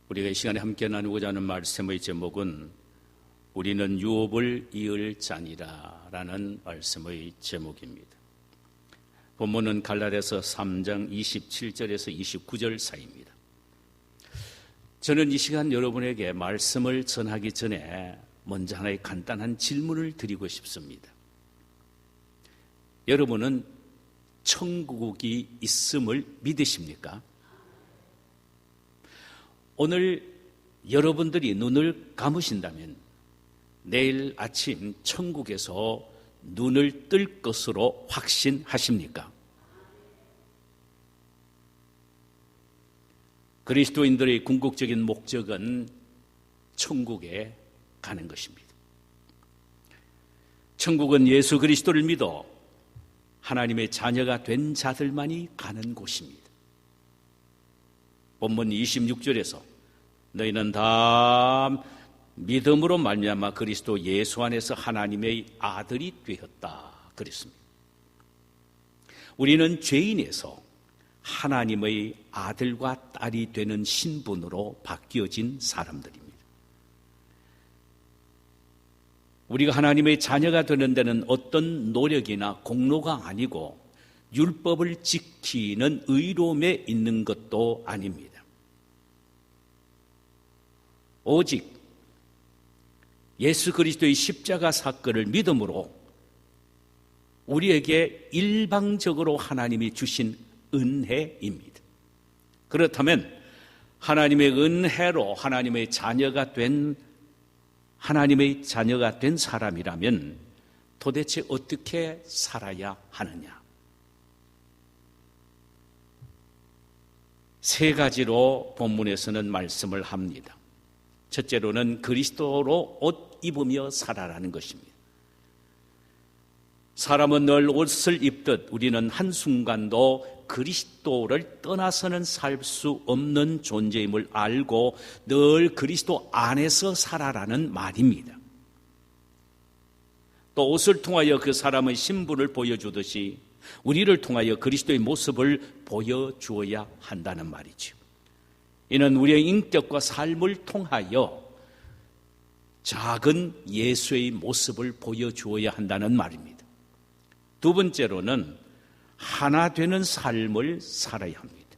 우리가 이 시간에 함께 나누고자 하는 말씀의 제목은 우리는 유업을 이을 자니라 라는 말씀의 제목입니다. 본문은 갈라디아서 3장 27절에서 29절 사이입니다. 저는 이 시간 여러분에게 말씀을 전하기 전에 먼저 하나의 간단한 질문을 드리고 싶습니다. 여러분은 천국이 있음을 믿으십니까? 오늘 여러분들이 눈을 감으신다면 내일 아침 천국에서 눈을 뜰 것으로 확신하십니까? 그리스도인들의 궁극적인 목적은 천국에 가는 것입니다. 천국은 예수 그리스도를 믿어 하나님의 자녀가 된 자들만이 가는 곳입니다. 본문 26절에서 너희는 다 믿음으로 말미암아 그리스도 예수 안에서 하나님의 아들이 되었다 그랬습니다. 우리는 죄인에서 하나님의 아들과 딸이 되는 신분으로 바뀌어진 사람들입니다. 우리가 하나님의 자녀가 되는 데는 어떤 노력이나 공로가 아니고 율법을 지키는 의로움에 있는 것도 아닙니다. 오직 예수 그리스도의 십자가 사건을 믿음으로 우리에게 일방적으로 하나님이 주신 은혜입니다. 그렇다면 하나님의 은혜로 하나님의 자녀가 된 사람이라면 도대체 어떻게 살아야 하느냐? 세 가지로 본문에서는 말씀을 합니다. 첫째로는 그리스도로 옷 입으며 살아라는 것입니다. 사람은 늘 옷을 입듯 우리는 한순간도 그리스도를 떠나서는 살 수 없는 존재임을 알고 늘 그리스도 안에서 살아라는 말입니다. 또 옷을 통하여 그 사람의 신분을 보여주듯이 우리를 통하여 그리스도의 모습을 보여주어야 한다는 말이죠. 이는 우리의 인격과 삶을 통하여 작은 예수의 모습을 보여주어야 한다는 말입니다. 두 번째로는 하나 되는 삶을 살아야 합니다.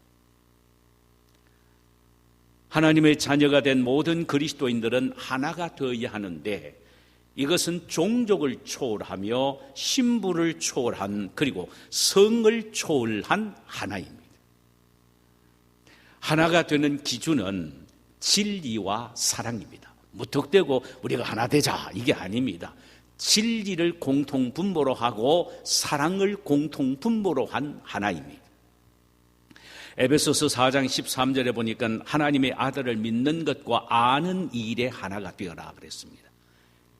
하나님의 자녀가 된 모든 그리스도인들은 하나가 되어야 하는데 이것은 종족을 초월하며 신분을 초월한 그리고 성을 초월한 하나입니다. 하나가 되는 기준은 진리와 사랑입니다. 무턱대고 우리가 하나 되자 이게 아닙니다. 진리를 공통분모로 하고 사랑을 공통분모로 한 하나입니다. 에베소서 4장 13절에 보니까 하나님의 아들을 믿는 것과 아는 일에 하나가 되어라 그랬습니다.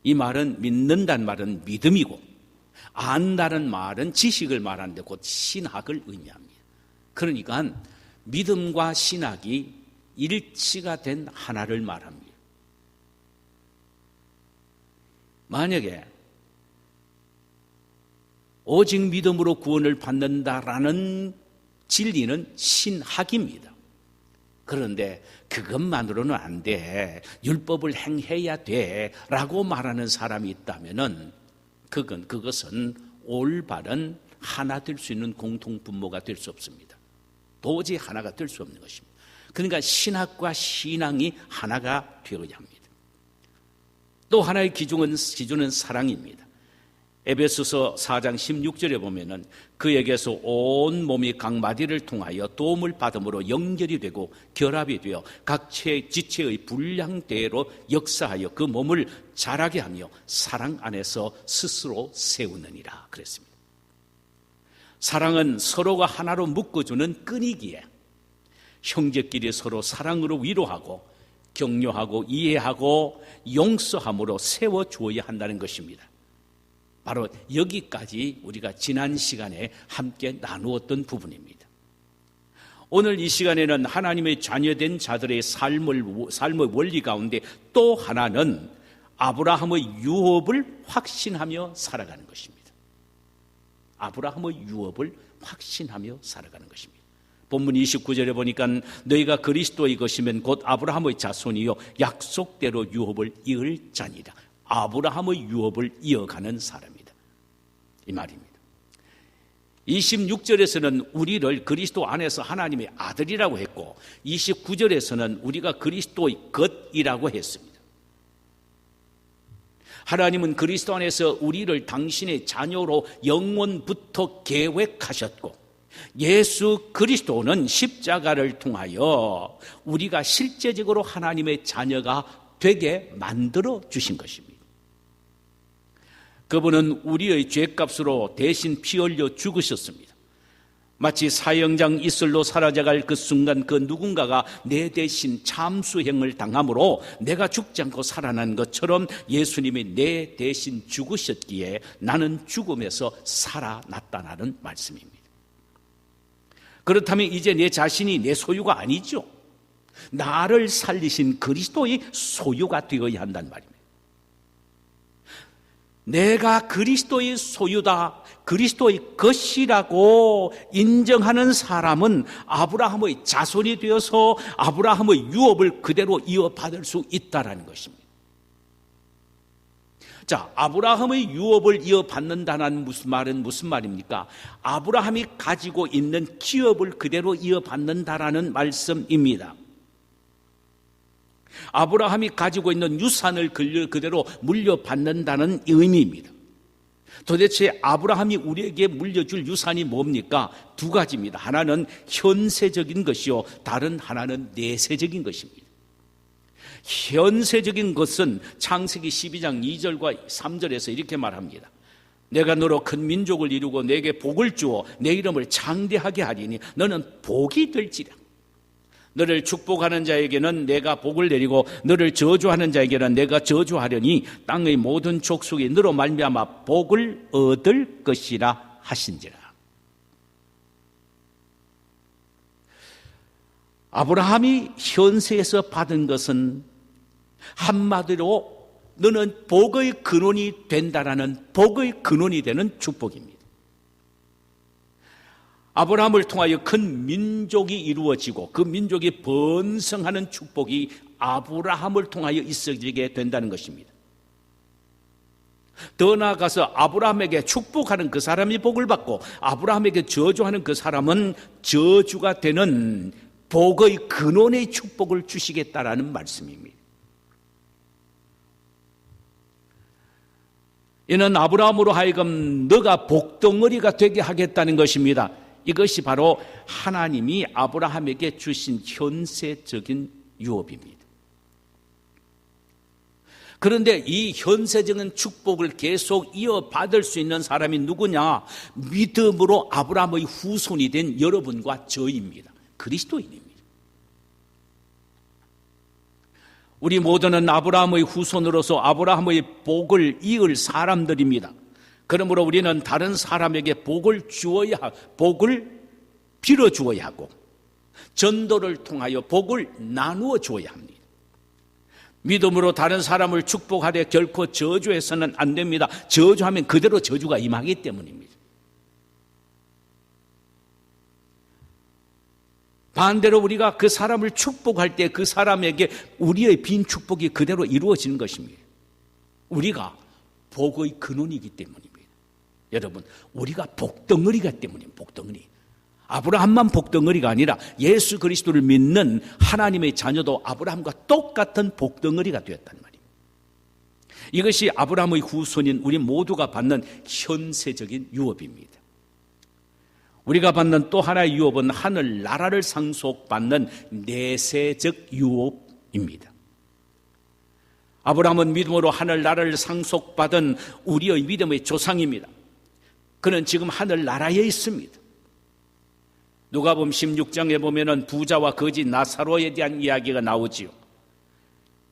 이 말은 믿는다는 말은 믿음이고 안다는 말은 지식을 말하는데 곧 신학을 의미합니다. 그러니까 믿음과 신학이 일치가 된 하나를 말합니다. 만약에 오직 믿음으로 구원을 받는다라는 진리는 신학입니다. 그런데 그것만으로는 안 돼. 율법을 행해야 돼. 라고 말하는 사람이 있다면은 그것은 올바른 하나 될 수 있는 공통분모가 될 수 없습니다. 도저히 하나가 될 수 없는 것입니다. 그러니까 신학과 신앙이 하나가 되어야 합니다. 또 하나의 기준은 사랑입니다. 에베소서 4장 16절에 보면은 그에게서 온 몸이 각 마디를 통하여 도움을 받음으로 연결이 되고 결합이 되어 각 지체의 분량대로 역사하여 그 몸을 자라게 하며 사랑 안에서 스스로 세우느니라 그랬습니다. 사랑은 서로가 하나로 묶어주는 끈이기에 형제끼리 서로 사랑으로 위로하고 격려하고 이해하고 용서함으로 세워주어야 한다는 것입니다. 바로 여기까지 우리가 지난 시간에 함께 나누었던 부분입니다. 오늘 이 시간에는 하나님의 자녀된 자들의 삶의 원리 가운데 또 하나는 아브라함의 유업을 확신하며 살아가는 것입니다. 아브라함의 유업을 확신하며 살아가는 것입니다. 본문 29절에 보니까 너희가 그리스도의 것이면 곧 아브라함의 자손이요 약속대로 유업을 이을 자니라. 아브라함의 유업을 이어가는 사람이다, 이 말입니다. 26절에서는 우리를 그리스도 안에서 하나님의 아들이라고 했고 29절에서는 우리가 그리스도의 것이라고 했습니다. 하나님은 그리스도 안에서 우리를 당신의 자녀로 영원부터 계획하셨고 예수 그리스도는 십자가를 통하여 우리가 실제적으로 하나님의 자녀가 되게 만들어 주신 것입니다. 그분은 우리의 죄값으로 대신 피 흘려 죽으셨습니다. 마치 사형장 이슬로 사라져갈 그 순간 그 누군가가 내 대신 참수형을 당함으로 내가 죽지 않고 살아난 것처럼 예수님이 내 대신 죽으셨기에 나는 죽음에서 살아났다는 말씀입니다. 그렇다면 이제 내 자신이 내 소유가 아니죠. 나를 살리신 그리스도의 소유가 되어야 한단 말입니다. 내가 그리스도의 소유다, 그리스도의 것이라고 인정하는 사람은 아브라함의 자손이 되어서 아브라함의 유업을 그대로 이어받을 수 있다는 것입니다. 자, 아브라함의 유업을 이어받는다는 말은 무슨 말입니까? 아브라함이 가지고 있는 기업을 그대로 이어받는다라는 말씀입니다. 아브라함이 가지고 있는 유산을 그대로 물려받는다는 의미입니다. 도대체 아브라함이 우리에게 물려줄 유산이 뭡니까? 두 가지입니다. 하나는 현세적인 것이요, 다른 하나는 내세적인 것입니다. 현세적인 것은 창세기 12장 2절과 3절에서 이렇게 말합니다. 내가 너로 큰 민족을 이루고 내게 복을 주어 내 이름을 창대하게 하리니 너는 복이 될지라. 너를 축복하는 자에게는 내가 복을 내리고 너를 저주하는 자에게는 내가 저주하려니 땅의 모든 족속이 너로 말미암아 복을 얻을 것이라 하신지라. 아브라함이 현세에서 받은 것은 한마디로 너는 복의 근원이 된다라는 복의 근원이 되는 축복입니다. 아브라함을 통하여 큰 민족이 이루어지고 그 민족이 번성하는 축복이 아브라함을 통하여 있어지게 된다는 것입니다. 더 나아가서 아브라함에게 축복하는 그 사람이 복을 받고 아브라함에게 저주하는 그 사람은 저주가 되는 복의 근원의 축복을 주시겠다라는 말씀입니다. 이는 아브라함으로 하여금 너가 복덩어리가 되게 하겠다는 것입니다. 이것이 바로 하나님이 아브라함에게 주신 현세적인 유업입니다. 그런데 이 현세적인 축복을 계속 이어받을 수 있는 사람이 누구냐? 믿음으로 아브라함의 후손이 된 여러분과 저입니다. 그리스도인입니다. 우리 모두는 아브라함의 후손으로서 아브라함의 복을 이을 사람들입니다. 그러므로 우리는 다른 사람에게 복을 빌어 주어야 하고 전도를 통하여 복을 나누어 주어야 합니다. 믿음으로 다른 사람을 축복하되 결코 저주해서는 안 됩니다. 저주하면 그대로 저주가 임하기 때문입니다. 반대로 우리가 그 사람을 축복할 때 그 사람에게 우리의 빈 축복이 그대로 이루어지는 것입니다. 우리가 복의 근원이기 때문입니다. 여러분, 우리가 복덩어리가 때문입니다. 복덩어리. 아브라함만 복덩어리가 아니라 예수 그리스도를 믿는 하나님의 자녀도 아브라함과 똑같은 복덩어리가 되었단 말입니다. 이것이 아브라함의 후손인 우리 모두가 받는 현세적인 유업입니다. 우리가 받는 또 하나의 유업은 하늘 나라를 상속받는 내세적 유업입니다. 아브라함은 믿음으로 하늘 나라를 상속받은 우리의 믿음의 조상입니다. 그는 지금 하늘 나라에 있습니다. 누가복음 16장에 보면은 부자와 거지 나사로에 대한 이야기가 나오지요.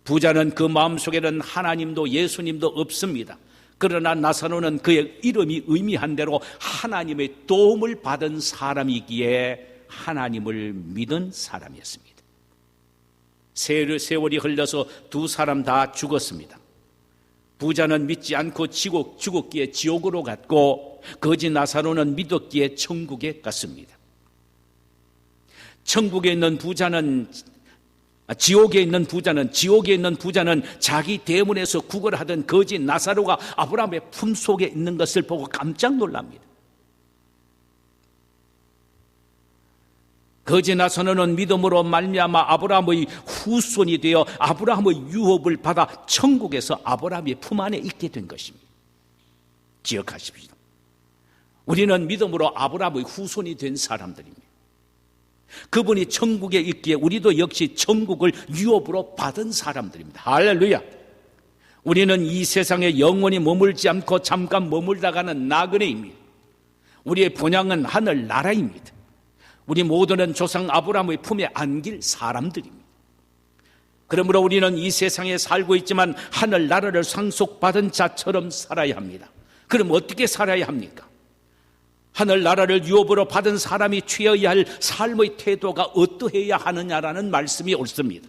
부자는 그 마음속에는 하나님도 예수님도 없습니다. 그러나 나사로는 그의 이름이 의미한 대로 하나님의 도움을 받은 사람이기에 하나님을 믿은 사람이었습니다. 세월이 흘러서 두 사람 다 죽었습니다. 부자는 믿지 않고 죽었기에 지옥으로 갔고 거지 나사로는 믿었기에 천국에 갔습니다. 천국에 있는 부자는 지옥에 있는 부자는 자기 대문에서 구걸하던 거지 나사로가 아브라함의 품속에 있는 것을 보고 깜짝 놀랍니다. 거지 나사로는 믿음으로 말미암아 아브라함의 후손이 되어 아브라함의 유업을 받아 천국에서 아브라함의 품 안에 있게 된 것입니다. 기억하십시오. 우리는 믿음으로 아브라함의 후손이 된 사람들입니다. 그분이 천국에 있기에 우리도 역시 천국을 유업으로 받은 사람들입니다. 할렐루야. 우리는 이 세상에 영원히 머물지 않고 잠깐 머물다가는 나그네입니다. 우리의 본향은 하늘나라입니다. 우리 모두는 조상 아브라함의 품에 안길 사람들입니다. 그러므로 우리는 이 세상에 살고 있지만 하늘나라를 상속받은 자처럼 살아야 합니다. 그럼 어떻게 살아야 합니까? 하늘나라를 유업으로 받은 사람이 취해야 할 삶의 태도가 어떠해야 하느냐라는 말씀이 옳습니다.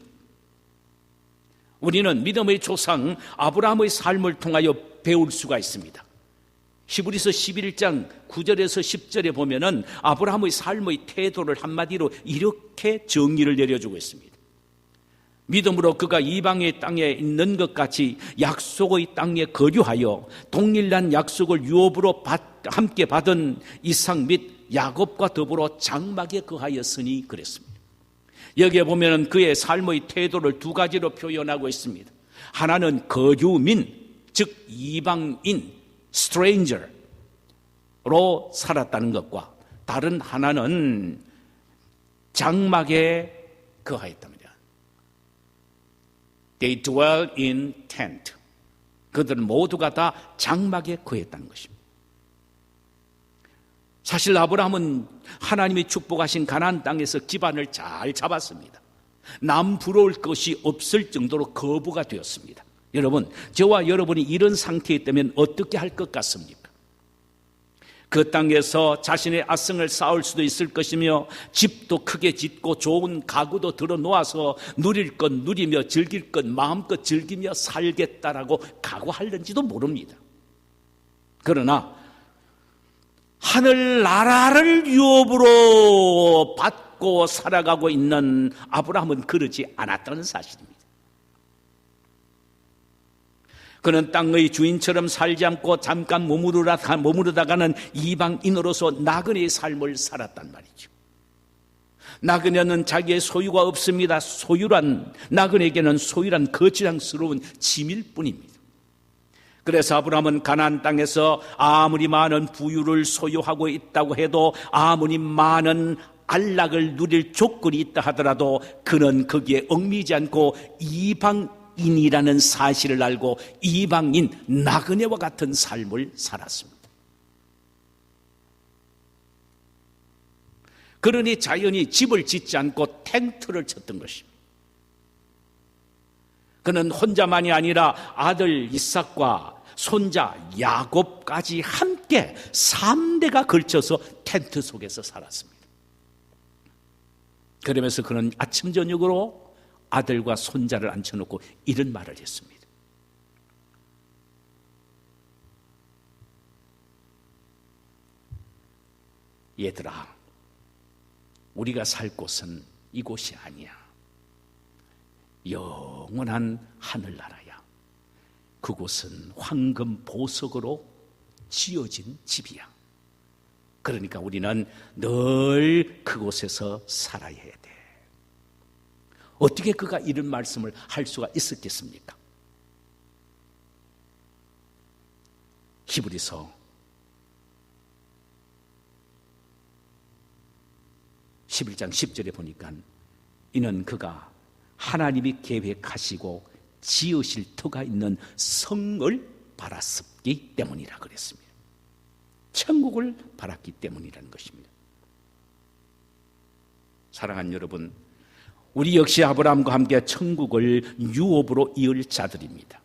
우리는 믿음의 조상 아브라함의 삶을 통하여 배울 수가 있습니다. 히브리서 11장 9절에서 10절에 보면은 아브라함의 삶의 태도를 한마디로 이렇게 정의를 내려주고 있습니다. 믿음으로 그가 이방의 땅에 있는 것 같이 약속의 땅에 거류하여 동일한 약속을 유업으로 함께 받은 이삭 및 야곱과 더불어 장막에 거하였으니 그랬습니다. 여기에 보면은 그의 삶의 태도를 두 가지로 표현하고 있습니다. 하나는 거류민, 즉 이방인, stranger로 살았다는 것과 다른 하나는 장막에 거하였답니다. They dwell in tent. 그들은 모두가 다 장막에 거했다는 것입니다. 사실 아브라함은 하나님이 축복하신 가나안 땅에서 기반을 잘 잡았습니다. 남 부러울 것이 없을 정도로 거부가 되었습니다. 여러분, 저와 여러분이 이런 상태에 있다면 어떻게 할 것 같습니까? 그 땅에서 자신의 아성을 쌓을 수도 있을 것이며 집도 크게 짓고 좋은 가구도 들어놓아서 누릴 것 누리며 즐길 것 마음껏 즐기며 살겠다라고 각오할는지도 모릅니다. 그러나 하늘나라를 유업으로 받고 살아가고 있는 아브라함은 그러지 않았다는 사실입니다. 그는 땅의 주인처럼 살지 않고 잠깐 머무르다가는 이방인으로서 나그네의 삶을 살았단 말이죠. 나그네는 자기의 소유가 없습니다. 나그네에게는 소유란 거지랑스러운 짐일 뿐입니다. 그래서 아브라함은 가나안 땅에서 아무리 많은 부유를 소유하고 있다고 해도 아무리 많은 안락을 누릴 조건이 있다 하더라도 그는 거기에 얽매이지 않고 이방인이라는 사실을 알고 이방인 나그네와 같은 삶을 살았습니다. 그러니 자연히 집을 짓지 않고 텐트를 쳤던 것입니다. 그는 혼자만이 아니라 아들 이삭과 손자 야곱까지 함께 3대가 걸쳐서 텐트 속에서 살았습니다. 그러면서 그는 아침 저녁으로 아들과 손자를 앉혀놓고 이런 말을 했습니다. 얘들아, 우리가 살 곳은 이곳이 아니야. 영원한 하늘나라야. 그곳은 황금 보석으로 지어진 집이야. 그러니까 우리는 늘 그곳에서 살아야 돼. 어떻게 그가 이런 말씀을 할 수가 있었겠습니까? 히브리서 11장 10절에 보니까 이는 그가 하나님이 계획하시고 지으실 터가 있는 성을 바랐기 때문이라 그랬습니다. 천국을 바랐기 때문이라는 것입니다. 사랑하는 여러분, 우리 역시 아브라함과 함께 천국을 유업으로 이을 자들입니다.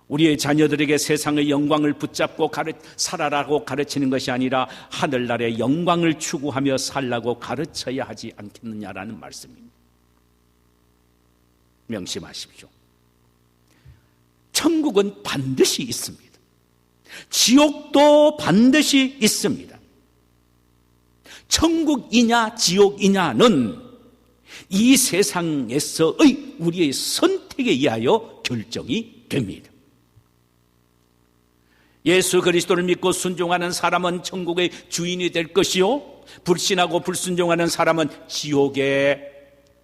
우리의 자녀들에게 세상의 영광을 붙잡고 살아라고 가르치는 것이 아니라 하늘나라의 영광을 추구하며 살라고 가르쳐야 하지 않겠느냐라는 말씀입니다. 명심하십시오. 천국은 반드시 있습니다. 지옥도 반드시 있습니다. 천국이냐 지옥이냐는 이 세상에서의 우리의 선택에 의하여 결정이 됩니다. 예수 그리스도를 믿고 순종하는 사람은 천국의 주인이 될 것이요, 불신하고 불순종하는 사람은 지옥에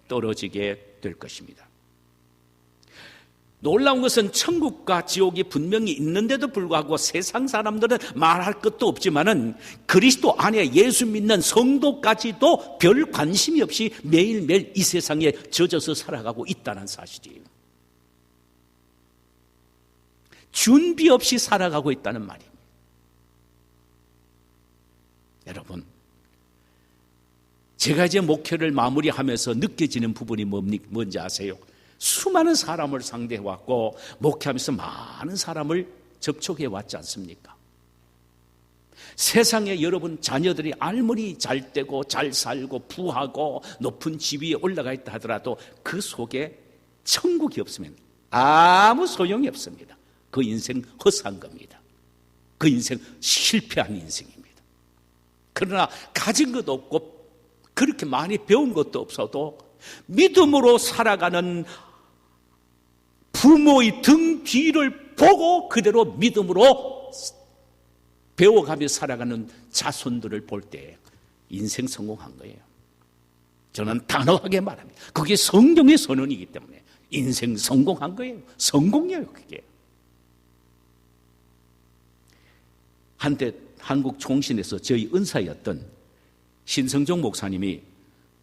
떨어지게 될 것입니다. 놀라운 것은 천국과 지옥이 분명히 있는데도 불구하고 세상 사람들은 말할 것도 없지만은 그리스도 안에 예수 믿는 성도까지도 별 관심이 없이 매일매일 이 세상에 젖어서 살아가고 있다는 사실이에요. 준비 없이 살아가고 있다는 말입니다. 여러분, 제가 이제 목회를 마무리하면서 느껴지는 부분이 뭔지 아세요? 수많은 사람을 상대해왔고 목회하면서 많은 사람을 접촉해왔지 않습니까? 세상에 여러분 자녀들이 아무리 잘 되고 잘 살고 부하고 높은 지위에 올라가 있다 하더라도 그 속에 천국이 없으면 아무 소용이 없습니다. 그 인생 허사한 겁니다. 그 인생 실패한 인생입니다. 그러나 가진 것도 없고 그렇게 많이 배운 것도 없어도 믿음으로 살아가는 부모의 등 뒤를 보고 그대로 믿음으로 배워가며 살아가는 자손들을 볼 때 인생 성공한 거예요. 저는 단호하게 말합니다. 그게 성경의 선언이기 때문에 인생 성공한 거예요. 성공이에요, 그게. 한때 한국 총신에서 저희 은사였던 신성종 목사님이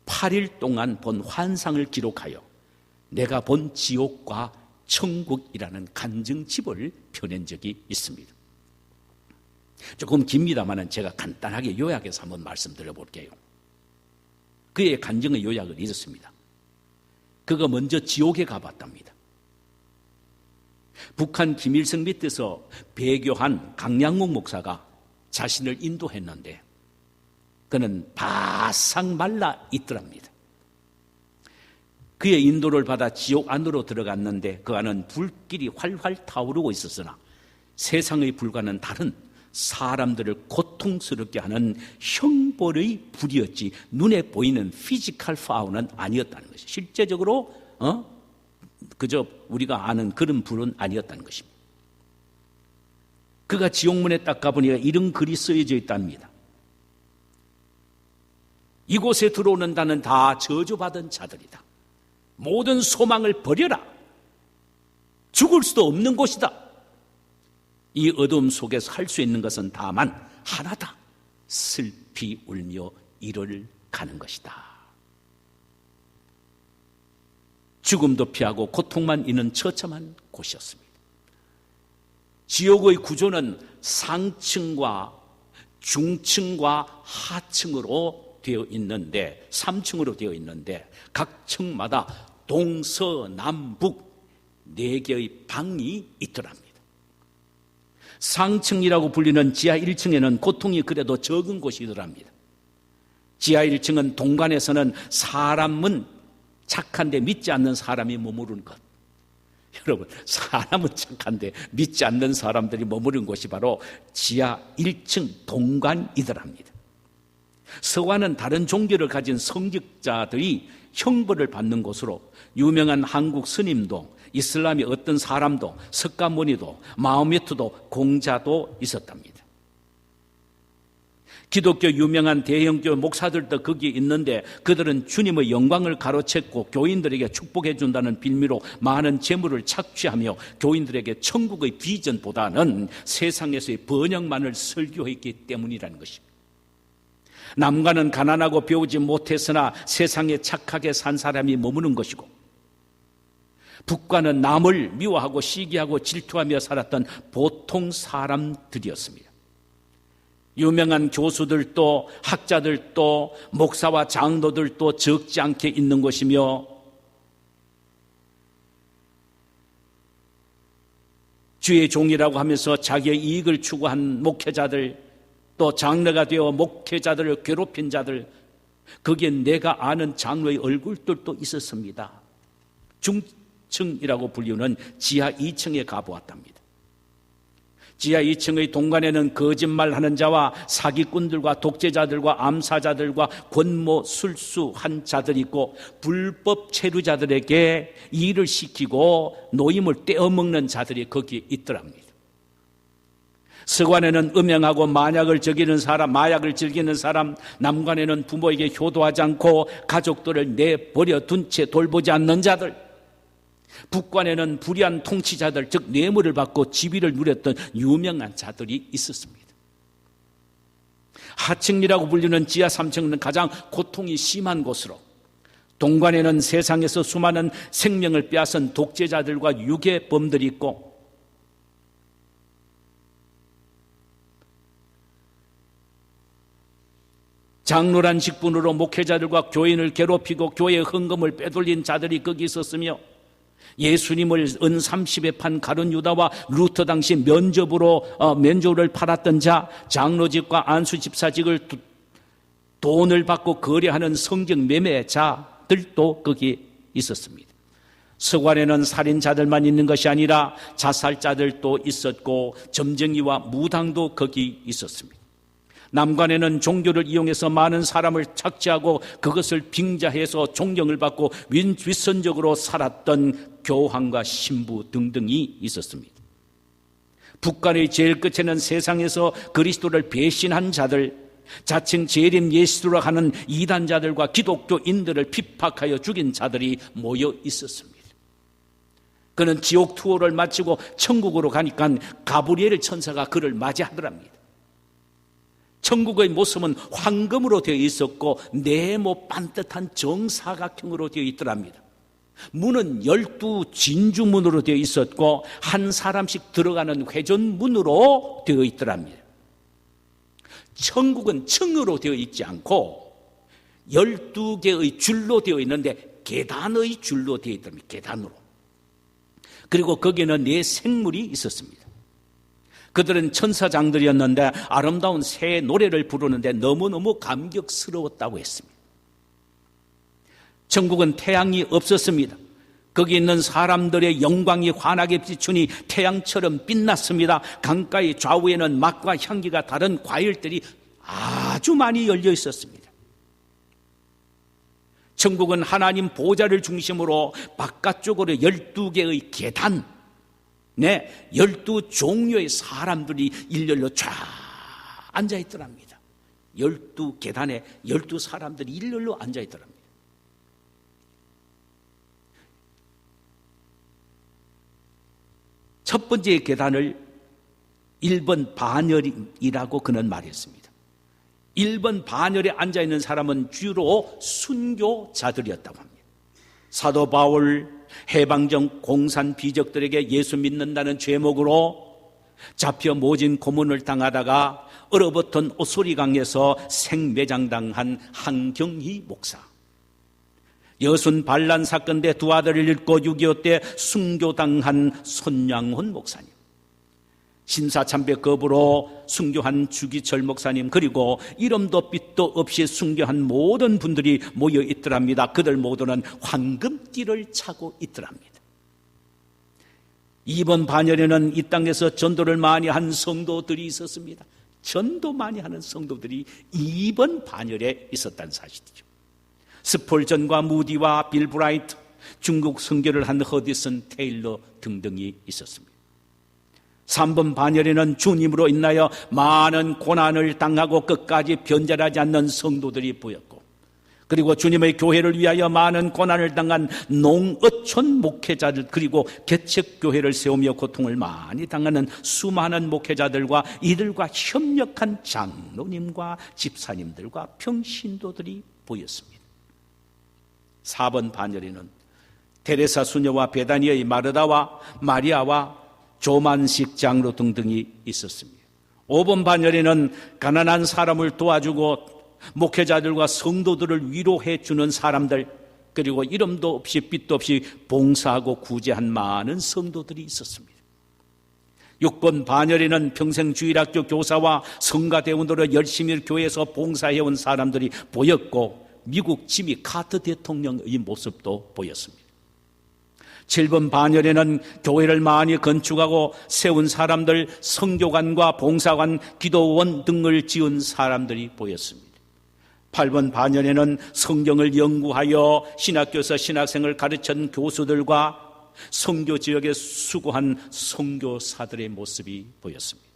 8일 동안 본 환상을 기록하여 내가 본 지옥과 천국이라는 간증집을 펴낸 적이 있습니다. 조금 깁니다만 제가 간단하게 요약해서 한번 말씀드려 볼게요. 그의 간증의 요약을 이렇습니다. 그가 먼저 지옥에 가봤답니다. 북한 김일성 밑에서 배교한 강량옥 목사가 자신을 인도했는데 그는 바싹 말라 있더랍니다. 그의 인도를 받아 지옥 안으로 들어갔는데 그 안은 불길이 활활 타오르고 있었으나 세상의 불과는 다른 사람들을 고통스럽게 하는 형벌의 불이었지 눈에 보이는 피지컬 파워는 아니었다는 것이, 실제적으로 그저 우리가 아는 그런 불은 아니었다는 것입니다. 그가 지옥문에 딱 가보니까 이런 글이 쓰여져 있답니다. 이곳에 들어오는 자는 다 저주받은 자들이다. 모든 소망을 버려라. 죽을 수도 없는 곳이다. 이 어둠 속에서 할 수 있는 것은 다만 하나다. 슬피 울며 이를 가는 것이다. 죽음도 피하고 고통만 있는 처참한 곳이었습니다. 지옥의 구조는 상층과 중층과 하층으로 되어 있는데 3층으로 되어 있는데 각 층마다 동서남북 4개의 방이 있더랍니다. 상층이라고 불리는 지하 1층에는 고통이 그래도 적은 곳이더랍니다. 지하 1층은 동관에서는 사람은 착한데 믿지 않는 사람이 머무르는 것. 여러분, 사람은 착한데 믿지 않는 사람들이 머무르는 곳이 바로 지하 1층 동관이더랍니다. 서관은 다른 종교를 가진 성직자들이 형벌을 받는 곳으로 유명한 한국 스님도 이슬람의 어떤 사람도 석가모니도 마호메트도 공자도 있었답니다. 기독교 유명한 대형교 목사들도 거기에 있는데 그들은 주님의 영광을 가로챘고 교인들에게 축복해 준다는 빌미로 많은 재물을 착취하며 교인들에게 천국의 비전보다는 세상에서의 번영만을 설교했기 때문이라는 것입니다. 남과는 가난하고 배우지 못했으나 세상에 착하게 산 사람이 머무는 것이고 북과는 남을 미워하고 시기하고 질투하며 살았던 보통 사람들이었습니다. 유명한 교수들도 학자들도 목사와 장로들도 적지 않게 있는 것이며 주의 종이라고 하면서 자기의 이익을 추구한 목회자들, 또 장로가 되어 목회자들을 괴롭힌 자들, 거기에 내가 아는 장로의 얼굴들도 있었습니다. 중층이라고 불리는 지하 2층에 가보았답니다. 지하 2층의 동관에는 거짓말하는 자와 사기꾼들과 독재자들과 암사자들과 권모 술수한 자들이 있고 불법 체류자들에게 일을 시키고 노임을 떼어먹는 자들이 거기에 있더랍니다. 서관에는 음행하고 마약을 즐기는 사람, 남관에는 부모에게 효도하지 않고 가족들을 내버려 둔 채 돌보지 않는 자들, 북관에는 불의한 통치자들, 즉 뇌물을 받고 지위를 누렸던 유명한 자들이 있었습니다. 하층이라고 불리는 지하 3층은 가장 고통이 심한 곳으로, 동관에는 세상에서 수많은 생명을 빼앗은 독재자들과 유괴범들이 있고, 장로란 직분으로 목회자들과 교인을 괴롭히고 교회의 헌금을 빼돌린 자들이 거기 있었으며, 예수님을 은 30에 판 가룟 유다와 루터 당시 면접을 팔았던 자, 장로직과 안수 집사직을 돈을 받고 거래하는 성경 매매자들도 거기 있었습니다. 서관에는 살인자들만 있는 것이 아니라 자살자들도 있었고 점쟁이와 무당도 거기 있었습니다. 남관에는 종교를 이용해서 많은 사람을 착취하고 그것을 빙자해서 존경을 받고 윗선적으로 살았던 교황과 신부 등등이 있었습니다. 북관의 제일 끝에는 세상에서 그리스도를 배신한 자들, 자칭 재림 예수라 하는 이단자들과 기독교인들을 핍박하여 죽인 자들이 모여 있었습니다. 그는 지옥 투어를 마치고 천국으로 가니까 가브리엘 천사가 그를 맞이하더랍니다. 천국의 모습은 황금으로 되어 있었고 네모 반듯한 정사각형으로 되어 있더랍니다. 문은 12 진주문으로 되어 있었고 한 사람씩 들어가는 회전문으로 되어 있더랍니다. 천국은 층으로 되어 있지 않고 12개의 줄로 되어 있는데 계단의 줄로 되어 있답니다. 계단으로. 그리고 거기에는 네 생물이 있었습니다. 그들은 천사장들이었는데 아름다운 새 노래를 부르는데 너무너무 감격스러웠다고 했습니다. 천국은 태양이 없었습니다. 거기 있는 사람들의 영광이 환하게 비추니 태양처럼 빛났습니다. 강가의 좌우에는 맛과 향기가 다른 과일들이 아주 많이 열려 있었습니다. 천국은 하나님 보좌를 중심으로 바깥쪽으로 12개의 계단, 12종류의 사람들이 일렬로 쫙 앉아있더랍니다. 12계단에 12사람들이 일렬로 앉아있더랍니다. 첫 번째 계단을 1번 반열이라고 그는 말했습니다. 1번 반열에 앉아있는 사람은 주로 순교자들이었다고 합니다. 사도 바울 해방정 공산 비적들에게 예수 믿는다는 죄목으로 잡혀 모진 고문을 당하다가 얼어붙은 오소리강에서 생매장당한 한경희 목사, 여순 반란 사건 때 두 아들을 잃고 6.25 때 순교당한 손양훈 목사님, 신사참배 거부로 순교한 주기철 목사님, 그리고 이름도 빛도 없이 순교한 모든 분들이 모여 있더랍니다. 그들 모두는 황금띠를 차고 있더랍니다. 2번 반열에는 이 땅에서 전도를 많이 한 성도들이 있었습니다. 전도 많이 하는 성도들이 2번 반열에 있었다는 사실이죠. 스폴전과 무디와 빌 브라이트, 중국 선교를 한 허디슨 테일러 등등이 있었습니다. 3번 반열에는 주님으로 인하여 많은 고난을 당하고 끝까지 변절하지 않는 성도들이 보였고, 그리고 주님의 교회를 위하여 많은 고난을 당한 농어촌 목회자들, 그리고 개척교회를 세우며 고통을 많이 당하는 수많은 목회자들과 이들과 협력한 장로님과 집사님들과 평신도들이 보였습니다. 4번 반열에는 테레사 수녀와 베다니아의 마르다와 마리아와 조만식 장로 등등이 있었습니다. 5번 반열에는 가난한 사람을 도와주고 목회자들과 성도들을 위로해 주는 사람들, 그리고 이름도 없이 빛도 없이 봉사하고 구제한 많은 성도들이 있었습니다. 6번 반열에는 평생 주일학교 교사와 성가대원으로 열심히 교회에서 봉사해온 사람들이 보였고, 미국 지미 카터 대통령의 모습도 보였습니다. 7번 반열에는 교회를 많이 건축하고 세운 사람들, 성교관과 봉사관, 기도원 등을 지은 사람들이 보였습니다. 8번 반열에는 성경을 연구하여 신학교에서 신학생을 가르친 교수들과 선교 지역에 수고한 선교사들의 모습이 보였습니다.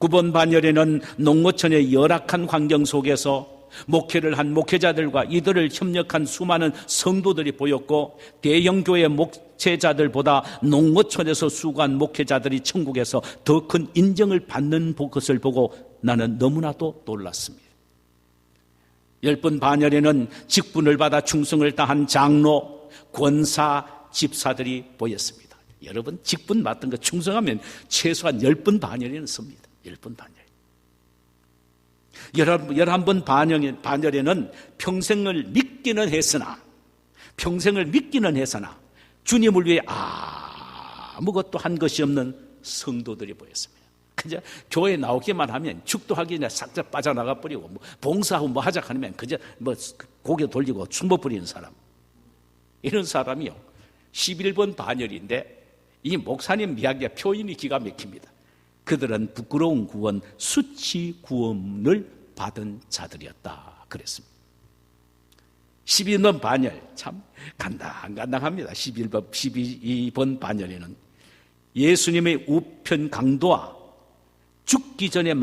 9번 반열에는 농어촌의 열악한 환경 속에서 목회를 한 목회자들과 이들을 협력한 수많은 성도들이 보였고, 대형교회 목회자들보다 농어촌에서 수고한 목회자들이 천국에서 더 큰 인정을 받는 것을 보고 나는 너무나도 놀랐습니다. 10번 반열에는 직분을 받아 충성을 다한 장로, 권사, 집사들이 보였습니다. 여러분, 직분 맡은 거 충성하면 최소한 10번 반열에는 섭니다. 10번 반열. 11번 반열에는 평생을 믿기는 했으나 주님을 위해 아무것도 한 것이 없는 성도들이 보였습니다. 그저 교회 나오기만 하면 축도하기 전에 싹 빠져나가 버리고, 봉사하고 하자 하면 그저 고개 돌리고 춤버 부리는 사람, 이런 사람이요 11번 반열인데, 이 목사님 이야기가 표현이 기가 막힙니다. 그들은 부끄러운 구원, 수치 구원을 받은 자들이었다 그랬습니다. 12번 반열, 참 간당간당합니다. 12번 반열에는 예수님의 우편 강도와 죽기 전에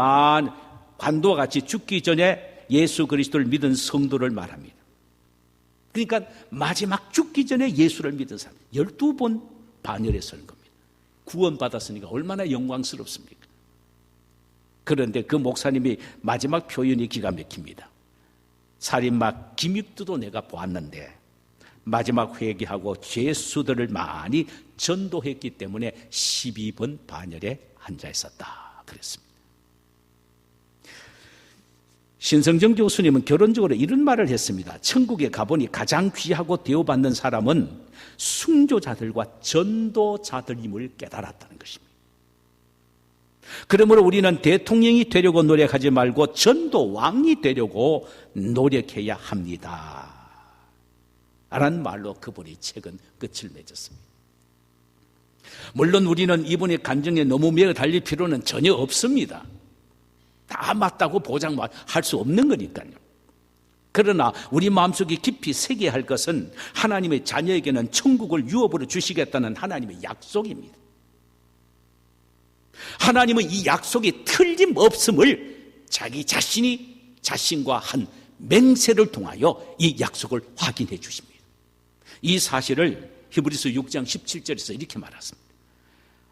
관도와 같이 죽기 전에 예수 그리스도를 믿은 성도를 말합니다. 그러니까 마지막 죽기 전에 예수를 믿은 사람 12번 반열에 서는 겁니다. 구원받았으니까 얼마나 영광스럽습니까? 그런데 그 목사님이 마지막 표현이 기가 막힙니다. 살인마 김익두도 내가 보았는데 마지막 회개하고 죄수들을 많이 전도했기 때문에 12번 반열에 앉아 있었다 그랬습니다. 신성정 교수님은 결론적으로 이런 말을 했습니다. 천국에 가보니 가장 귀하고 대우받는 사람은 순교자들과 전도자들임을 깨달았다는 것입니다. 그러므로 우리는 대통령이 되려고 노력하지 말고 전도왕이 되려고 노력해야 합니다 라는 말로 그분이 책은 끝을 맺었습니다. 물론 우리는 이분의 간증에 너무 매어 달릴 필요는 전혀 없습니다. 다 맞다고 보장할 수 없는 거니까요. 그러나 우리 마음속에 깊이 새겨야 할 것은 하나님의 자녀에게는 천국을 유업으로 주시겠다는 하나님의 약속입니다. 하나님은 이 약속이 틀림없음을 자기 자신이 자신과 한 맹세를 통하여 이 약속을 확인해 주십니다. 이 사실을 히브리서 6장 17절에서 이렇게 말했습니다.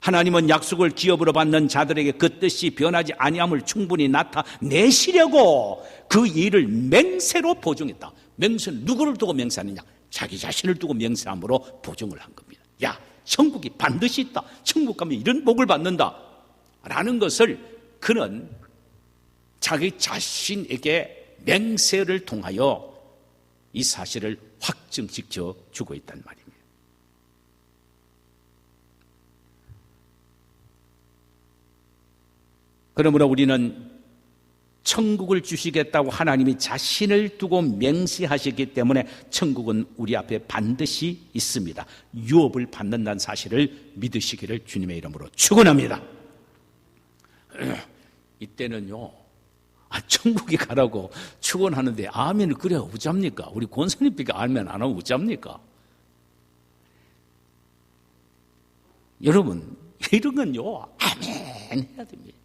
하나님은 약속을 기업으로 받는 자들에게 그 뜻이 변하지 아니함을 충분히 나타내시려고 그 일을 맹세로 보증했다. 맹세는 누구를 두고 맹세하느냐? 자기 자신을 두고 맹세함으로 보증을 한 겁니다. 야, 천국이 반드시 있다. 천국 가면 이런 복을 받는다 라는 것을 그는 자기 자신에게 맹세를 통하여 이 사실을 확증시켜 주고 있단 말입니다. 그러므로 우리는 천국을 주시겠다고 하나님이 자신을 두고 맹세하셨기 때문에 천국은 우리 앞에 반드시 있습니다. 유업을 받는다는 사실을 믿으시기를 주님의 이름으로 축원합니다. 이때는요, 천국에 가라고 축원하는데 아멘을 그래야 어쩝니까? 우리 권사님께 아멘 안 하면 어쩝니까? 여러분, 이런 건요, 아멘 해야 됩니다.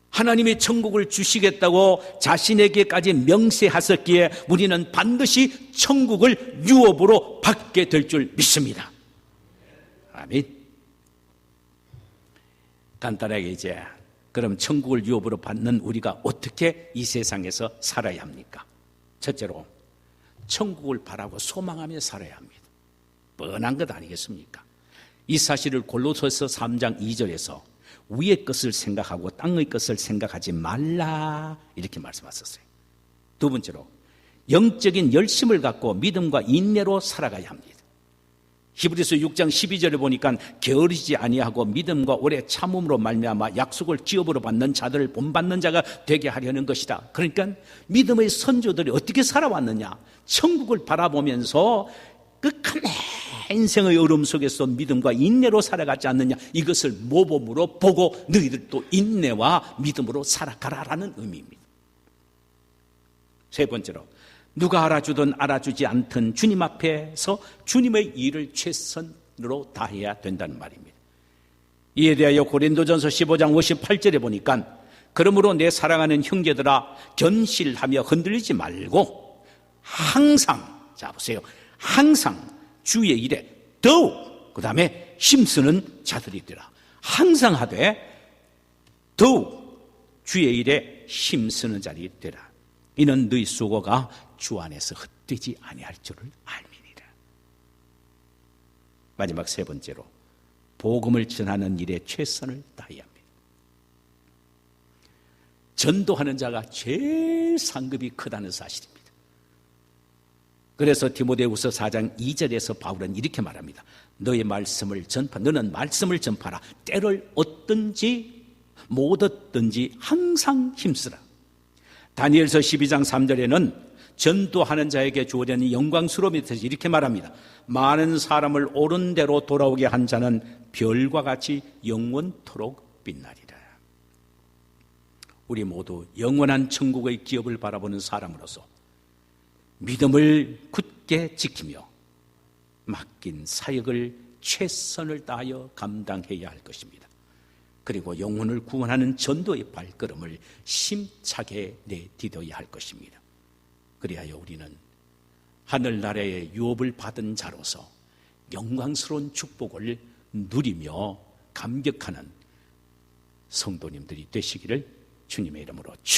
하나님의 천국을 주시겠다고 자신에게까지 명세하셨기에 우리는 반드시 천국을 유업으로 받게 될 줄 믿습니다. 아멘. 간단하게 이제 그럼 천국을 유업으로 받는 우리가 어떻게 이 세상에서 살아야 합니까? 첫째로 천국을 바라고 소망하며 살아야 합니다. 뻔한 것 아니겠습니까? 이 사실을 골로새서 3장 2절에서 위의 것을 생각하고 땅의 것을 생각하지 말라 이렇게 말씀하셨어요. 두 번째로 영적인 열심을 갖고 믿음과 인내로 살아가야 합니다. 히브리서 6장 12절에 보니까 게으르지 아니하고 믿음과 오래 참음으로 말미암아 약속을 기업으로 받는 자들을 본받는 자가 되게 하려는 것이다. 그러니까 믿음의 선조들이 어떻게 살아왔느냐? 천국을 바라보면서 그 캄한 인생의 어려움 속에서 믿음과 인내로 살아가지 않느냐, 이것을 모범으로 보고 너희들도 인내와 믿음으로 살아가라라는 의미입니다. 세 번째로, 누가 알아주든 알아주지 않든 주님 앞에서 주님의 일을 최선으로 다해야 된다는 말입니다. 이에 대하여 고린도전서 15장 58절에 보니까, 그러므로 내 사랑하는 형제들아 견실하며 흔들리지 말고 항상, 자 보세요, 항상 주의 일에 더욱, 그 다음에 힘쓰는 자들이 되라. 항상 하되 더욱 주의 일에 힘쓰는 자들이 되라. 이는 너희 수고가 주 안에서 헛되지 아니할 줄을 알미니라. 마지막 세 번째로, 복음을 전하는 일에 최선을 다해야 합니다. 전도하는 자가 제일 상급이 크다는 사실입니다. 그래서 디모데후서 4장 2절에서 바울은 이렇게 말합니다. 너의 말씀을 너는 말씀을 전파라. 때를 얻든지 못 얻든지 항상 힘쓰라. 다니엘서 12장 3절에는 전도하는 자에게 주어지는 영광스러움에 대해서 이렇게 말합니다. 많은 사람을 옳은 대로 돌아오게 한 자는 별과 같이 영원토록 빛나리라. 우리 모두 영원한 천국의 기업을 바라보는 사람으로서 믿음을 굳게 지키며 맡긴 사역을 최선을 다하여 감당해야 할 것입니다. 그리고 영혼을 구원하는 전도의 발걸음을 힘차게 내디뎌야 할 것입니다. 그리하여 우리는 하늘나라의 유업을 받은 자로서 영광스러운 축복을 누리며 감격하는 성도님들이 되시기를 주님의 이름으로